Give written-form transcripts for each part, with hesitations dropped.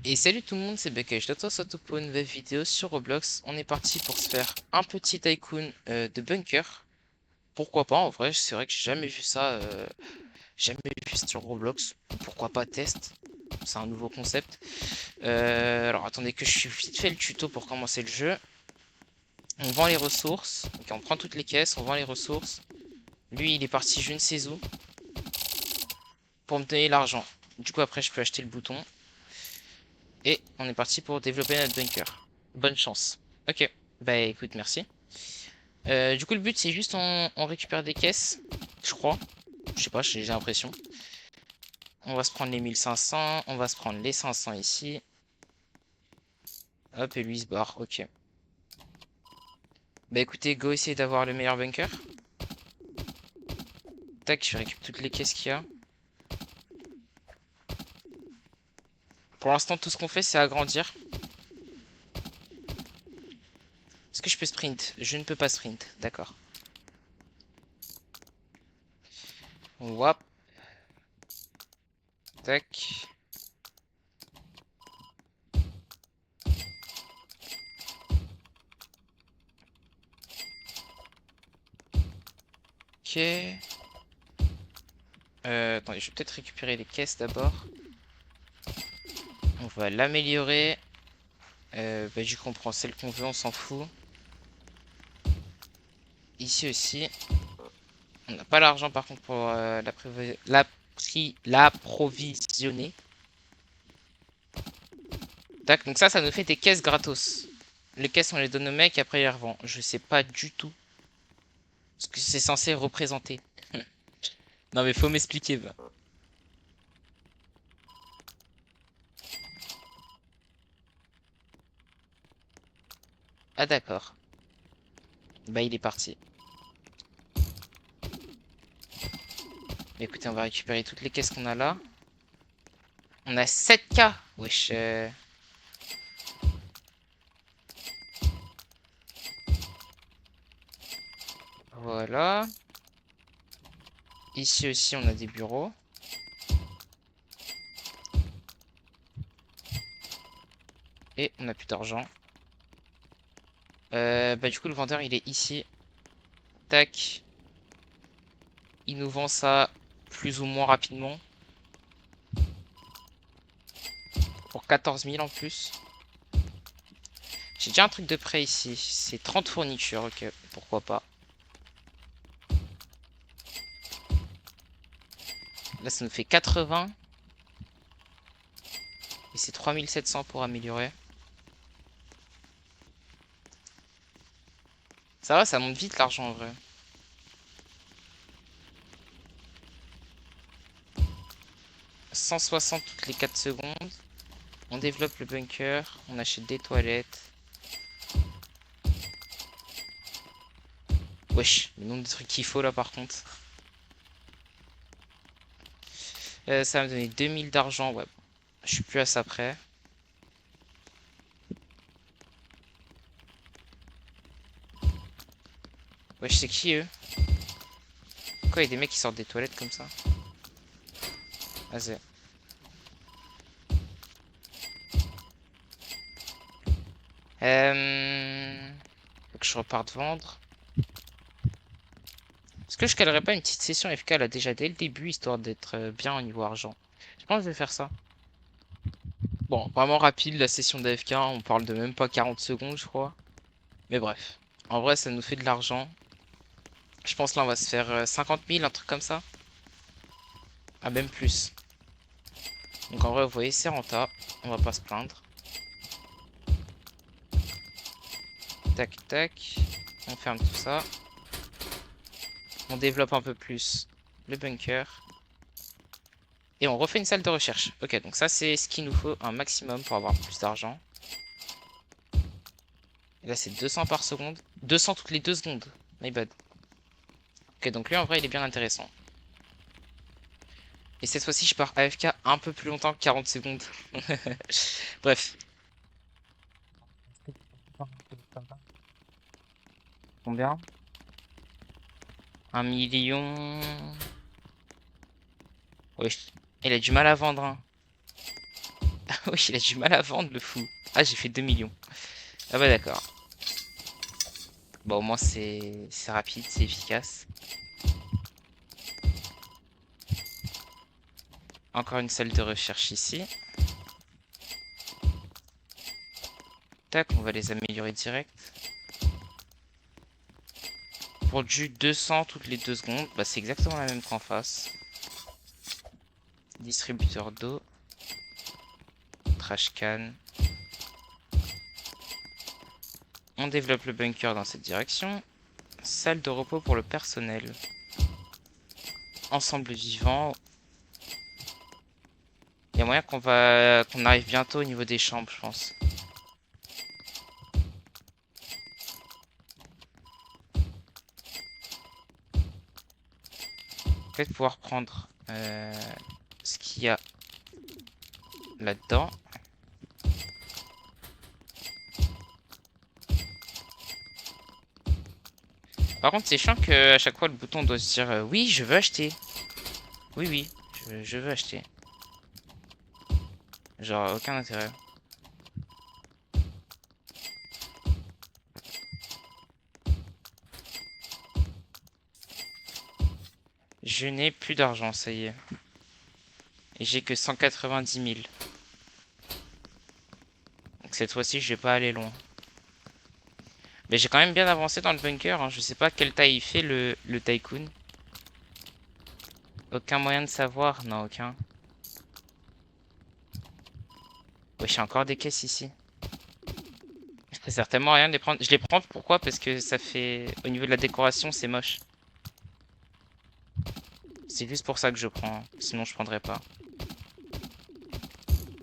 Et salut tout le monde, c'est Becca, je te retrouve pour une nouvelle vidéo sur Roblox. On est parti pour se faire un petit tycoon de bunker. Pourquoi pas en vrai, c'est vrai que j'ai jamais vu ça, sur Roblox. Pourquoi pas test? C'est un nouveau concept. Alors attendez que je suis vite fait le tuto pour commencer le jeu. On vend les ressources, ok, on prend toutes les caisses, on vend les ressources. Lui il est parti je ne sais où pour me donner l'argent. Du coup après je peux acheter le bouton. Et on est parti pour développer notre bunker. Bonne chance. Ok, bah écoute, merci. Du coup, le but, c'est juste on récupère des caisses, je crois. Je sais pas, j'ai l'impression. On va se prendre les 1500, on va se prendre les 500 ici. Hop, et lui, il se barre, ok. Bah écoutez, go essayer d'avoir le meilleur bunker. Tac, je récupère toutes les caisses qu'il y a. Pour l'instant, tout ce qu'on fait, c'est agrandir. Est-ce que je peux sprint? Je ne peux pas sprint, d'accord. Wap. Tac. Ok. Attendez, je vais peut-être récupérer les caisses d'abord. On va l'améliorer. Bah, du coup, on prend celle qu'on veut, on s'en fout. Ici aussi. On n'a pas l'argent par contre pour l'approvisionner. Tac, donc ça nous fait des caisses gratos. Les caisses, on les donne au mec et après il les revend. Je sais pas du tout ce que c'est censé représenter. Non mais faut m'expliquer. Bah. Ah d'accord. Bah il est parti. Mais écoutez, on va récupérer toutes les caisses qu'on a là. On a 7K. Wesh. Voilà. Ici aussi, on a des bureaux. Et on a plus d'argent. Bah du coup, le vendeur, il est ici. Tac. Il nous vend ça plus ou moins rapidement. Pour 14 000 en plus. J'ai déjà un truc de prêt ici. C'est 30 fournitures, ok. Pourquoi pas. Là, ça nous fait 80. Et c'est 3700 pour améliorer. Ça va, ça monte vite l'argent en vrai. 160 toutes les 4 secondes. On développe le bunker. On achète des toilettes. Wesh, le nombre de trucs qu'il faut là par contre. Ça va me donner 2000 d'argent. Ouais, je suis plus à ça près. Wesh, c'est qui eux? Pourquoi il y a des mecs qui sortent des toilettes comme ça? Vas-y. Faut que je reparte vendre. Est-ce que je calerais pas une petite session FK là déjà dès le début, histoire d'être bien au niveau argent? Je pense que je vais faire ça. Bon, vraiment rapide la session d'AFK, on parle de même pas 40 secondes je crois. Mais bref, en vrai ça nous fait de l'argent. Je pense là on va se faire 50 000, un truc comme ça. Ah même plus. Donc en vrai vous voyez c'est rentable, on va pas se plaindre. Tac tac, on ferme tout ça. On développe un peu plus le bunker. Et on refait une salle de recherche. Ok, donc ça c'est ce qu'il nous faut un maximum pour avoir plus d'argent. Et là c'est 200 par seconde. 200 toutes les 2 secondes. My bad. Ok, donc lui en vrai il est bien intéressant. Et cette fois-ci je pars AFK un peu plus longtemps que 40 secondes. Bref. Combien? 1 million. Wesh. Il a du mal à vendre, hein. Oui, il a du mal à vendre, le fou. Ah, j'ai fait 2 millions. Ah bah d'accord. Bon, au moins c'est rapide, c'est efficace. Encore une salle de recherche ici. Tac, on va les améliorer direct. Pour du 200 toutes les 2 secondes, bah c'est exactement la même qu'en face. Distributeur d'eau. Trash can. On développe le bunker dans cette direction. Salle de repos pour le personnel. Ensemble vivant. Il y a moyen qu'on arrive bientôt au niveau des chambres, je pense. Peut-être pouvoir prendre ce qu'il y a là-dedans. Par contre, c'est chiant qu'à chaque fois le bouton doit se dire oui, je veux acheter. Oui, oui, je veux acheter. Genre, aucun intérêt. Je n'ai plus d'argent, ça y est. Et j'ai que 190 000. Donc cette fois-ci, je vais pas aller loin. Mais j'ai quand même bien avancé dans le bunker, hein. Je sais pas quelle taille il fait le tycoon. Aucun moyen de savoir. Non, aucun. Ouais, j'ai encore des caisses ici. Ça sert tellement à rien de les prendre. Je les prends pourquoi? Parce que ça fait... Au niveau de la décoration, c'est moche. C'est juste pour ça que je prends. Sinon, je prendrais pas.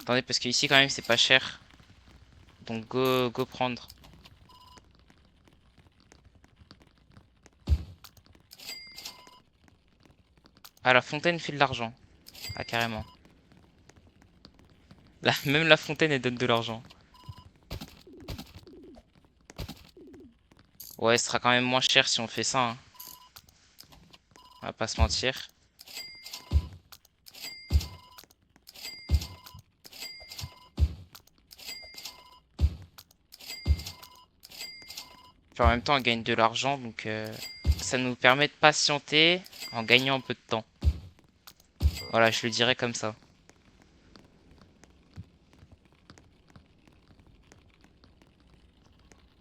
Attendez, parce que ici, quand même, c'est pas cher. Donc, go prendre. Ah, la fontaine fait de l'argent. Ah, carrément. Là, même la fontaine, elle donne de l'argent. Ouais, ce sera quand même moins cher si on fait ça, hein. On va pas se mentir. Puis en même temps, on gagne de l'argent, donc ça nous permet de patienter en gagnant un peu de temps. Voilà, je le dirais comme ça.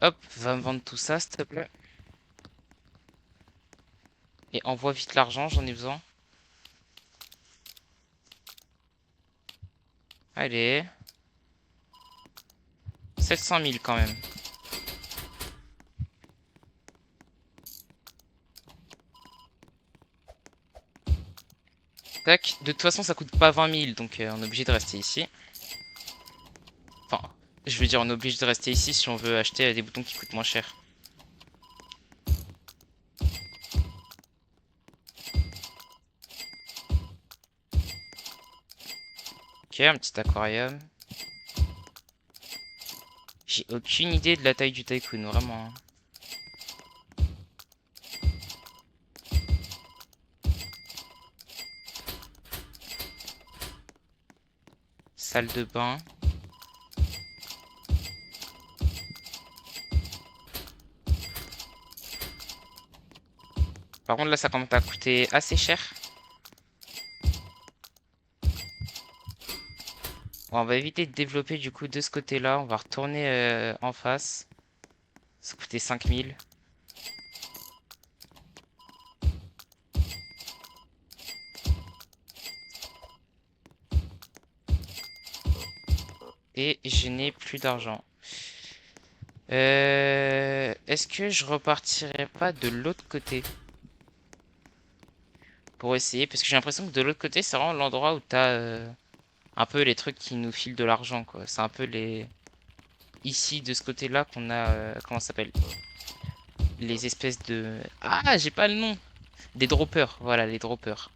Hop, va me vendre tout ça, s'il te plaît. Et envoie vite l'argent, j'en ai besoin. Allez. 700 000 quand même. Tac. De toute façon, ça coûte pas 20 000, donc on est obligé de rester ici. Enfin, je veux dire, on est obligé de rester ici si on veut acheter des boutons qui coûtent moins cher. Ok, un petit aquarium. J'ai aucune idée de la taille du tycoon, vraiment, hein. Salle de bain. Par contre, là, ça commence à coûter assez cher. Bon, on va éviter de développer du coup de ce côté-là. On va retourner en face. Ça coûtait 5000. Et je n'ai plus d'argent. Est-ce que je repartirai pas de l'autre côté? Pour essayer. Parce que j'ai l'impression que de l'autre côté, c'est vraiment l'endroit où t'as un peu les trucs qui nous filent de l'argent, quoi. C'est un peu les... Ici, de ce côté-là, qu'on a... comment ça s'appelle? Les espèces de... Ah, j'ai pas le nom. Des droppers. Voilà, les droppers.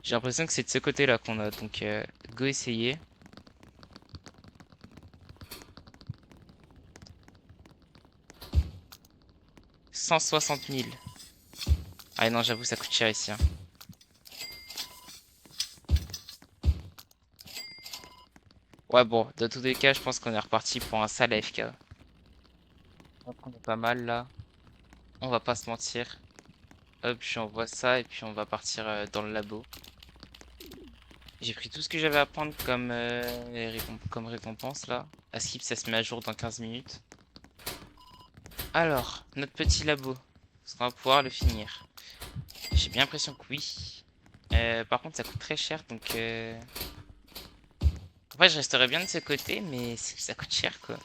J'ai l'impression que c'est de ce côté-là qu'on a. Donc, go essayer. 160 000. Ah non, j'avoue, ça coûte cher ici, hein. Ouais, bon, dans tous les cas, je pense qu'on est reparti pour un sale AFK. Donc on est pas mal là. On va pas se mentir. Hop, j'envoie ça et puis on va partir dans le labo. J'ai pris tout ce que j'avais à prendre comme, comme récompense là. À skip, ça se met à jour dans 15 minutes. Alors, notre petit labo. Est-ce qu'on va pouvoir le finir? J'ai bien l'impression que oui. Par contre, ça coûte très cher donc. En fait, je resterais bien de ce côté, mais ça coûte cher quoi.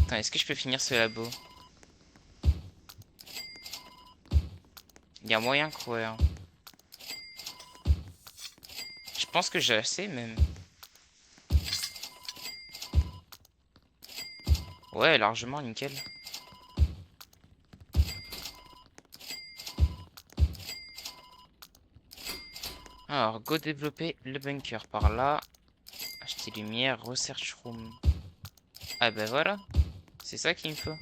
Attends, est-ce que je peux finir ce labo? Il y a moyen que ouais, hein. Je pense que j'ai assez même. Ouais, largement, nickel. Alors, go développer le bunker par là. Acheter lumière, research room. Ah bah voilà, c'est ça qu'il me faut.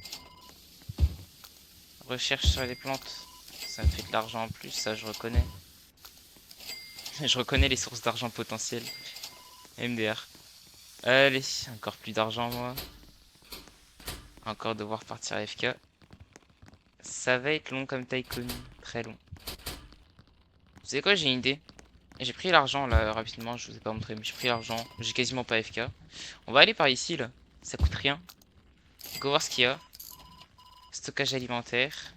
Recherche sur les plantes. Ça me fait de l'argent en plus, ça je reconnais. Je reconnais les sources d'argent potentielles. MDR. Allez, encore plus d'argent moi. Encore devoir partir AFK. Ça va être long comme Tycoon. Très long. Vous savez quoi, j'ai une idée. J'ai pris l'argent là rapidement, je vous ai pas montré, mais j'ai pris l'argent. J'ai quasiment pas AFK. On va aller par ici là. Ça coûte rien. Go voir ce qu'il y a. Stockage alimentaire.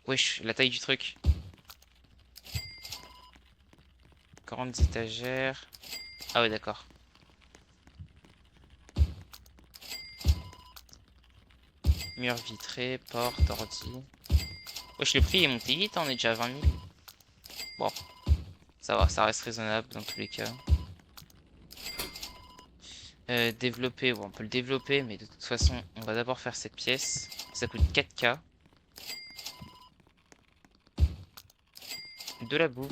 Wesh, la taille du truc. Grandes étagères. Ah ouais, d'accord. Mur vitré, porte, ordi. Wesh, le prix est monté vite, hein, on est déjà à 20 000. Bon, ça va, ça reste raisonnable dans tous les cas. Développer, bon, on peut le développer, mais de toute façon, on va d'abord faire cette pièce. Ça coûte 4K. De la bouffe,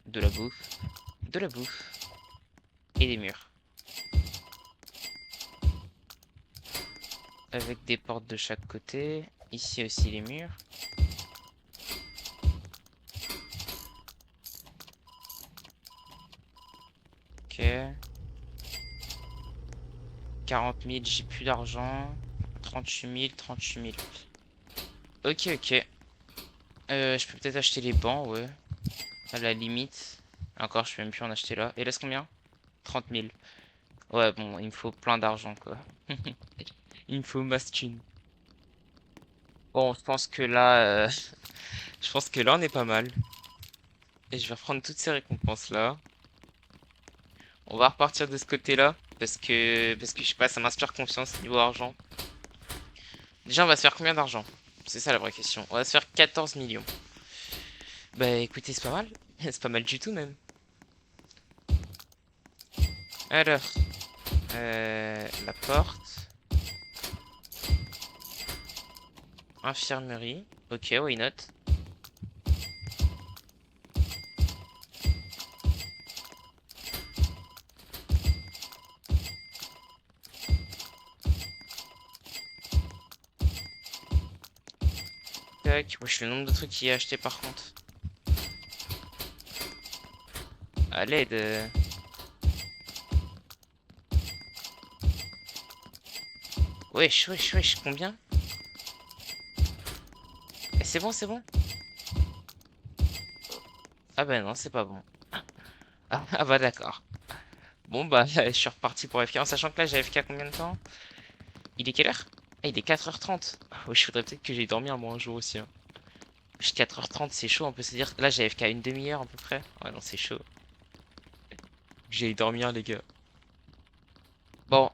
de la bouffe, de la bouffe. Et des murs. Avec des portes de chaque côté. Ici aussi les murs. Ok. 40 000, j'ai plus d'argent. 38 000, 38 000. Ok, ok. Je peux peut-être acheter les bancs, ouais. À la limite. Encore, je peux même plus en acheter là. Et laisse combien? 30 000. Ouais, bon, il me faut plein d'argent, quoi. Il me faut masse thune. Bon, je pense que là, je pense que là, on est pas mal. Et je vais reprendre toutes ces récompenses-là. On va repartir de ce côté-là. Parce que je sais pas, ça m'inspire confiance niveau argent. Déjà, on va se faire combien d'argent? C'est ça la vraie question. On va se faire 14 millions. Bah écoutez, c'est pas mal. C'est pas mal du tout même. Alors, la porte. Infirmerie. Ok, why not? Tac. Wesh, le nombre de trucs qu'il y a acheté par contre. À l'aide. Wesh, wesh, wesh, combien? C'est bon, c'est bon? Ah bah non, c'est pas bon. Ah bah d'accord. Bon bah je suis reparti pour FK en sachant que là j'ai FK combien de temps? Il est quelle heure? Ah il est 4h30. Ouais, je faudrait peut-être que j'ai dormi un bon jour aussi, hein. 4h30 c'est chaud, on peut se dire. Là j'ai FK une demi-heure à peu près. Ouais non c'est chaud. J'ai dormir les gars. Bon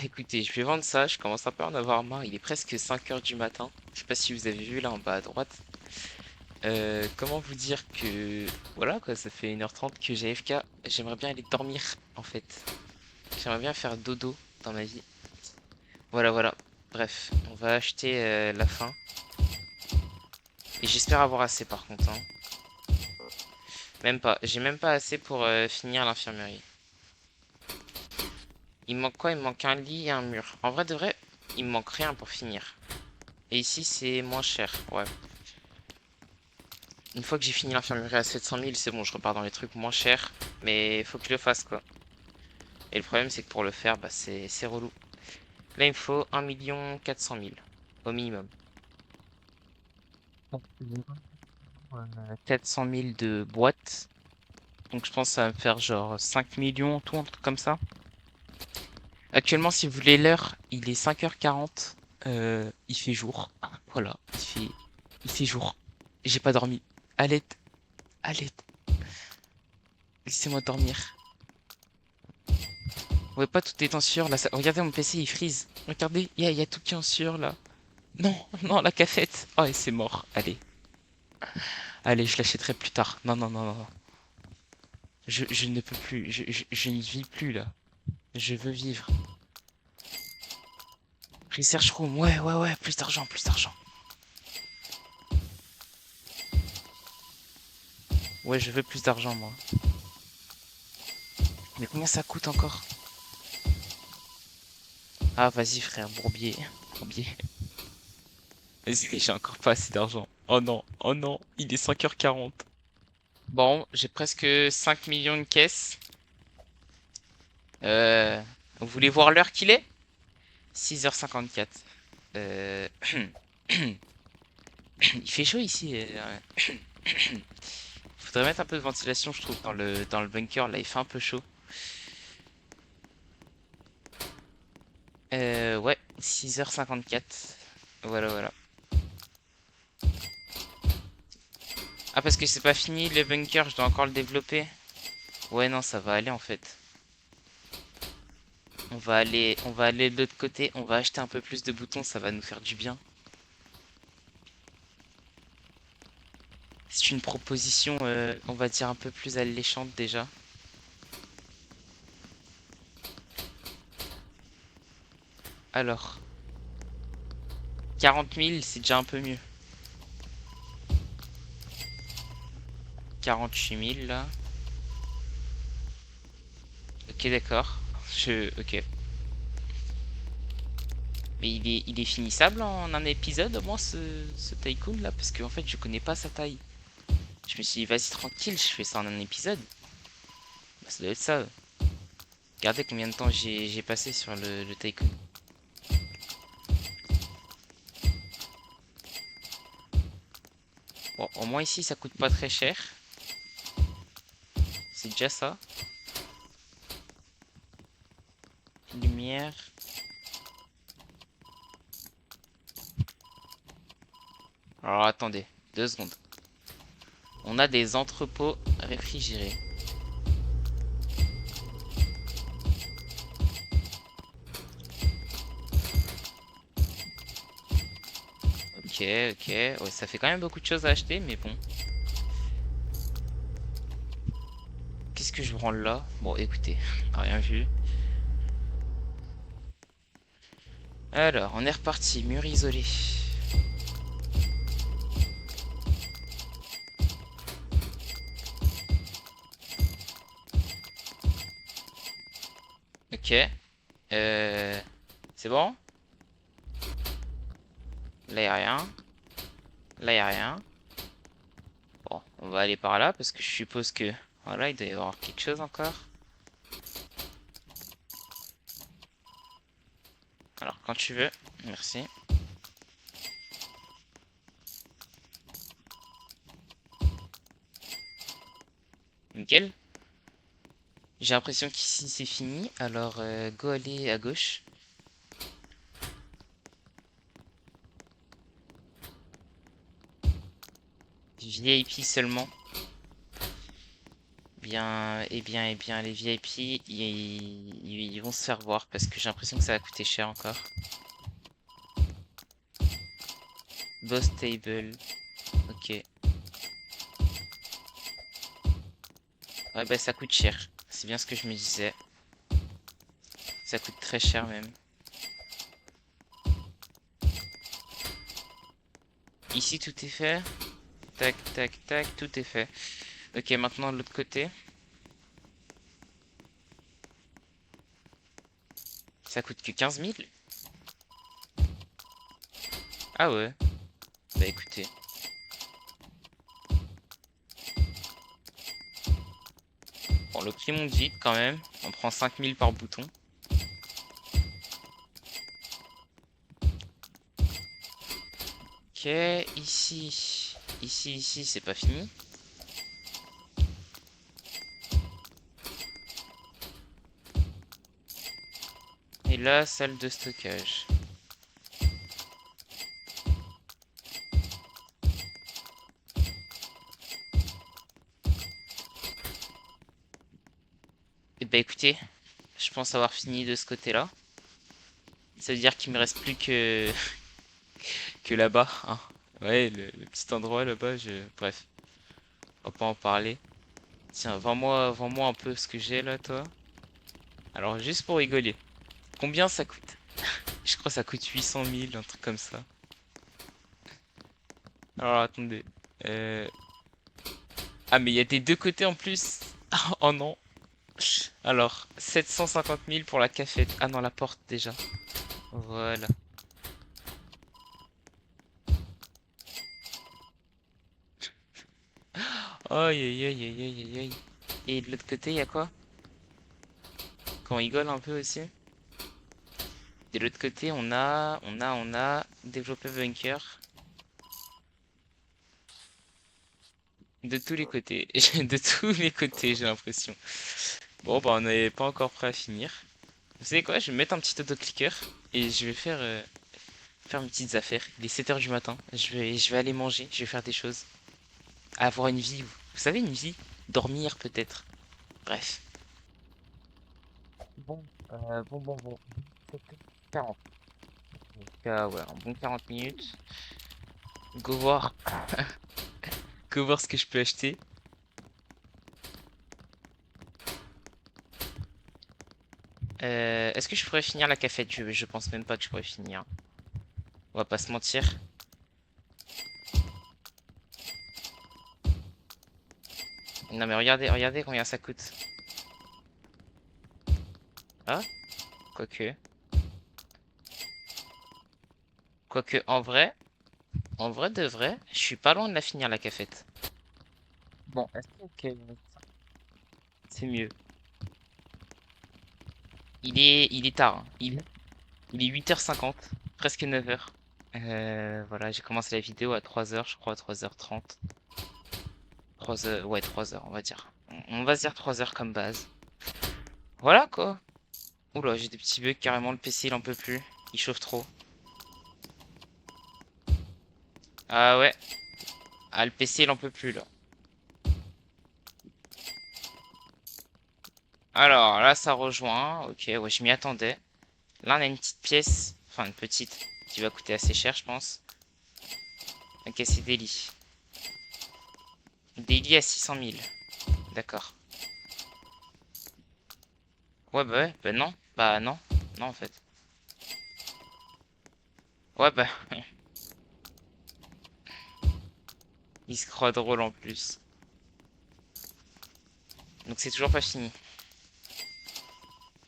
écoutez, je vais vendre ça, je commence un peu à en avoir marre. Il est presque 5h du matin. Je sais pas si vous avez vu là en bas à droite. Comment vous dire que voilà quoi, ça fait 1h30 que j'ai FK. J'aimerais bien aller dormir en fait. J'aimerais bien faire dodo dans ma vie. Voilà, voilà. Bref, on va acheter la fin. Et j'espère avoir assez par contre, hein. Même pas. J'ai même pas assez pour finir l'infirmerie. Il me manque quoi? Il me manque un lit et un mur. En vrai de vrai, il me manque rien pour finir. Et ici, c'est moins cher. Ouais. Une fois que j'ai fini l'infirmerie à 700 000, c'est bon, je repars dans les trucs moins chers. Mais faut que je le fasse, quoi. Et le problème, c'est que pour le faire, bah, c'est relou. Là, il me faut 1 400 000 au minimum. 400 000 de boîtes. Donc je pense que ça va me faire genre 5 millions en tout, un truc comme ça. Actuellement, si vous voulez l'heure, il est 5h40. Il fait jour. Voilà, il fait jour. J'ai pas dormi. À l'aide, à l'aide. Laissez-moi dormir. Vous voyez pas, tout est en sueur là. Regardez, mon PC il freeze. Regardez, il y a tout qui est en sueur là. Non, non, la cafette. Oh, et c'est mort. Allez, allez, je l'achèterai plus tard. Non, non, non, non, non. Je ne peux plus. Je ne vis plus là. Je veux vivre. Research room, ouais, ouais, ouais, plus d'argent, plus d'argent. Ouais, je veux plus d'argent, moi. Mais combien ça coûte encore? Ah, vas-y, frère, bourbier. Bourbier. Vas-y, j'ai encore pas assez d'argent. Oh non, il est 5h40. Bon, j'ai presque 5 millions de caisses. Vous voulez voir l'heure qu'il est? 6h54. Euh... Il fait chaud ici. Faudrait mettre un peu de ventilation, je trouve, dans le bunker. Là, il fait un peu chaud. Ouais, 6h54. Voilà, voilà. Ah, parce que c'est pas fini le bunker, je dois encore le développer. Ouais, non, ça va aller en fait. On va aller de l'autre côté, on va acheter un peu plus de boutons, ça va nous faire du bien. C'est une proposition, on va dire un peu plus alléchante déjà. Alors, 40 000, c'est déjà un peu mieux. 48 000 là. Ok, d'accord. Ok. Mais il est finissable en un épisode au moins ce tycoon là, parce qu'en fait je connais pas sa taille. Je me suis dit, vas-y tranquille, je fais ça en un épisode. Bah, ça doit être ça. Regardez combien de temps j'ai passé sur le tycoon. Bon, au moins ici ça coûte pas très cher. C'est déjà ça. Lumière. Alors attendez, 2 secondes. On a des entrepôts réfrigérés. Ok, ok. Ouais, ça fait quand même beaucoup de choses à acheter, mais bon. Qu'est-ce que je branle là? Bon, écoutez, rien vu. Alors, on est reparti. Mur isolé. Ok. C'est bon? Là, y a rien. Là, y a rien. Bon, on va aller par là parce que je suppose que... Voilà, il doit y avoir quelque chose encore. Alors, quand tu veux. Merci. Nickel. J'ai l'impression qu'ici c'est fini. Alors, go aller à gauche. VIP seulement. Bien, et bien, les VIP, ils vont se faire voir parce que j'ai l'impression que ça va coûter cher encore. Boss table. Ok. Ouais, bah ça coûte cher. C'est bien ce que je me disais. Ça coûte très cher même. Ici, tout est fait. Tac, tac, tac, tout est fait. Ok, maintenant de l'autre côté. Ça coûte que 15 000. Ah ouais. Bah écoutez. Bon, le prix monte vite quand même. On prend 5000 par bouton. Ok, ici. Ici, c'est pas fini. Et là, salle de stockage. Et bah écoutez, je pense avoir fini de ce côté-là. Ça veut dire qu'il me reste plus que là-bas, hein. Ouais, le petit endroit là-bas, bref, on va pas en parler. Tiens, vends-moi un peu ce que j'ai là, toi. Alors, juste pour rigoler, combien ça coûte? Je crois que ça coûte 800 000, un truc comme ça. Alors, attendez. Euh, Ah, mais il y a des deux côtés en plus. Oh non. Alors, 750 000 pour la cafette. Ah non, la porte déjà. Voilà. Aïe aïe aïe aïe aïe aïe aïe. Et de l'autre côté, il y a quoi? Qu'on rigole un peu aussi. De l'autre côté, on a développé bunker. De tous les côtés. De tous les côtés, j'ai l'impression. Bon, bah, on n'est pas encore prêt à finir. Vous savez quoi? Je vais mettre un petit autoclicker et je vais faire mes petites affaires. Il est 7 heures du matin. Je vais aller manger. Je vais faire des choses. Avoir une vie. Vous savez, une vie? Dormir, peut-être. Bref. Bon, bon. 40. Donc, ouais, un bon 40 minutes. Go voir. Go voir ce que je peux acheter. Est-ce que je pourrais finir la cafette? Je pense même pas que je pourrais finir. On va pas se mentir. Non mais regardez combien ça coûte. Ah, quoique. Quoique, en vrai de vrai, je suis pas loin de la finir la cafette. Bon, est-ce que c'est mieux? Il est tard, hein. Il est 8h50, presque 9h. Voilà, j'ai commencé la vidéo à 3h, je crois, 3h30. 3h, ouais, 3h, on va dire. On va se dire 3h comme base. Voilà, quoi. Oula, j'ai des petits bugs, carrément, le PC, il en peut plus. Il chauffe trop. Ah ouais. Ah, le PC, il en peut plus, là. Alors, là, ça rejoint. Ok, ouais, je m'y attendais. Là, on a une petite pièce. Enfin, une petite. Qui va coûter assez cher, je pense. Ok, c'est des lits. Des lits à 600 000. D'accord. Ouais, bah ouais. Bah non. Bah non. Non, en fait. Ouais, bah. Il se croit drôle en plus. Donc, c'est toujours pas fini.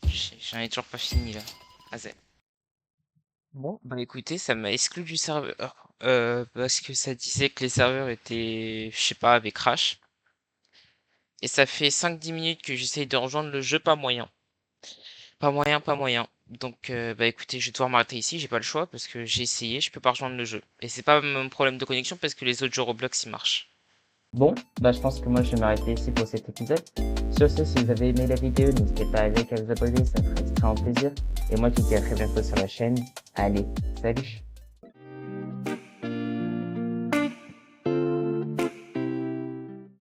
J'en ai toujours pas fini, là. Ah, c'est... Bon, bah écoutez, ça m'a exclu du serveur. Parce que ça disait que les serveurs étaient, je sais pas, avec crash. Et ça fait 5-10 minutes que j'essaye de rejoindre le jeu, pas moyen. Pas moyen, pas moyen. Donc, bah écoutez, je vais devoir m'arrêter ici, j'ai pas le choix parce que j'ai essayé, je peux pas rejoindre le jeu. Et c'est pas mon problème de connexion parce que les autres jeux Roblox ils marchent. Bon, bah je pense que moi je vais m'arrêter ici pour cet épisode. Sur ce, si vous avez aimé la vidéo, n'hésitez pas à liker, à vous abonner, ça me ferait extrêmement plaisir. Et moi je vous dis à très bientôt sur la chaîne. Allez, salut!